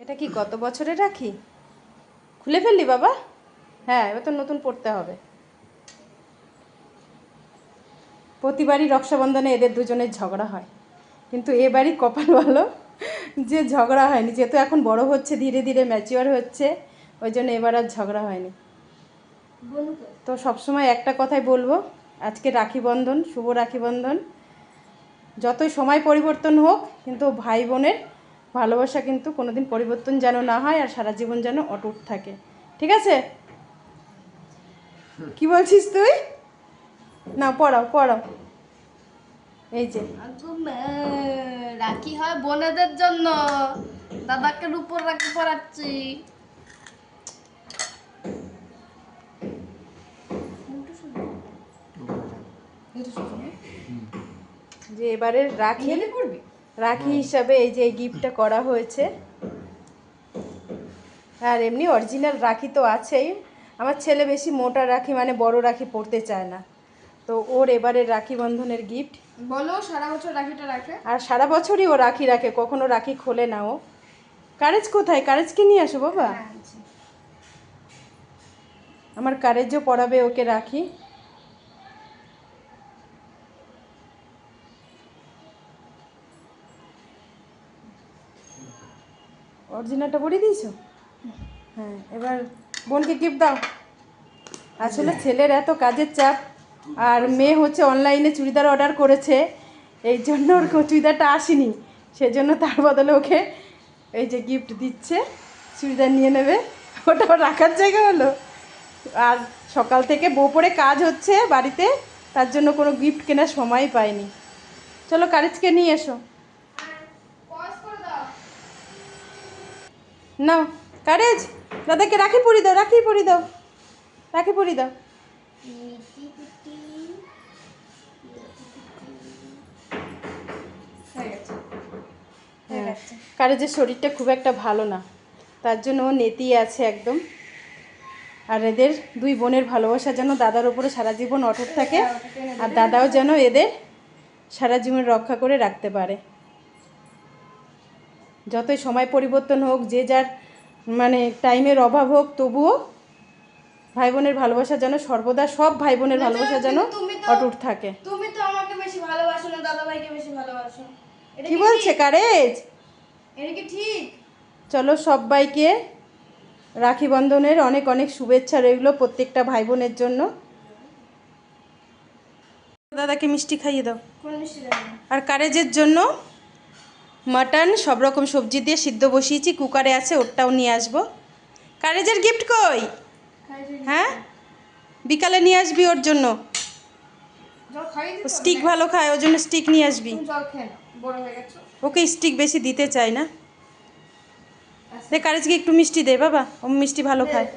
এটা কি গত বছরে রাখি? খুলে ফেললি বাবা? হ্যাঁ, এবার তো নতুন পড়তে হবে। প্রতিবারই রক্ষাবন্ধনে এদের দুজনের ঝগড়া হয়, কিন্তু এবারই কপাল ভালো যে ঝগড়া হয়নি, যেহেতু এখন বড় হচ্ছে, ধীরে ধীরে ম্যাচিওর হচ্ছে, ওই জন্য এবার আর ঝগড়া হয়নি। তো সবসময় একটা কথাই বলবো, আজকে রাখি বন্ধন, শুভ রাখি বন্ধন। যতই সময় পরিবর্তন হোক, কিন্তু ভাই বোনের ভালোবাসা কিন্তু কোনোদিন পরিবর্তন যেন না হয়, আর সারা জীবন যেন অটুট থাকে। ঠিক আছে? কি বলছিস তুই? না, পড়াও পড়াও। এই যে রাখি হয় বোনেদের জন্য, দাদাকে উপর রাখি পরাচ্ছি। যে এবারের রাখি হিসাবে এই যে এই গিফটটা করা হয়েছে। আর এমনি অরিজিনাল রাখি তো আছেই। আমার ছেলে বেশি মোটা রাখি মানে বড় রাখি পরতে চায় না, তো ওর এবারের রাখি বন্ধনের গিফট। বলো, সারা বছর রাখিটা রাখে। আর সারা বছরই ও রাখি রাখে, কখনো রাখি খোলে না ও। কারেজ কোথায়? কারেজকে নিয়ে আসো বাবা। আমার কারেজও পরাবে ওকে রাখি। অরিজিনালটা পরিয়ে দিয়েছো? হ্যাঁ, এবার বোনকে গিফট দাও। আসলে ছেলের এত কাজের চাপ, আর মেয়ে হচ্ছে অনলাইনে চুড়িদার অর্ডার করেছে, এই জন্য ওর চুড়িদারটা আসেনি, সেজন্য তার বদলে ওকে এই যে গিফট দিচ্ছে। চুড়িদার নিয়ে নেবে, ওটা রাখার জায়গা হলো। আর সকাল থেকে বউ পরে কাজ হচ্ছে বাড়িতে, তার জন্য কোনো গিফট কেনার সময় পাইনি। চলো কারেজকে নিয়ে এসো। নাও কারেজ, দাদাকে রাখি পরিয়ে দাও, রাখি পরিয়ে দাও, রাখি পরিয়ে দাও। কারেজের শরীরটা খুব একটা ভালো না, তার জন্য ও নেতিয়ে আছে একদম। আর এদের দুই বোনের ভালোবাসা যেন দাদার ওপরে সারা জীবন অটুট থাকে, আর দাদাও যেন এদের সারা জীবন রক্ষা করে রাখতে পারে। যতই সময় পরিবর্তন হোক, যে যার মানে টাইমের অভাব হোক, তবুও ভাই বোনের ভালোবাসা যেন সর্বদা, সব ভাই বোনের ভালোবাসা যেন অটুট থাকে। তুমি তো আমাকে বেশি ভালোবাসো না, দাদা ভাইকে বেশি ভালোবাসো। কি বলছে কারেজ? এটা কি ঠিক? চলো, সবাইকে রাখি বন্ধনের অনেক অনেক শুভেচ্ছা রইল প্রত্যেকটা ভাই বোনের জন্য। দাদাকে মিষ্টি খাইয়ে দাও। কোন মিষ্টি দেবো? আর কারেজের জন্য মাটন সব রকম সবজি দিয়ে সিদ্ধ বসিয়েছি, কুকারে আছে, ওরটাও নিয়ে আসবো। কারেজের গিফট কই? হ্যাঁ, বিকালে নিয়ে আসবি ওর জন্য। স্টিক ভালো খায়, ওর জন্য স্টিক নিয়ে আসবি। ওকে স্টিক বেশি দিতে চাই না। কারেজকে একটু মিষ্টি দে বাবা, ও মিষ্টি ভালো খায়।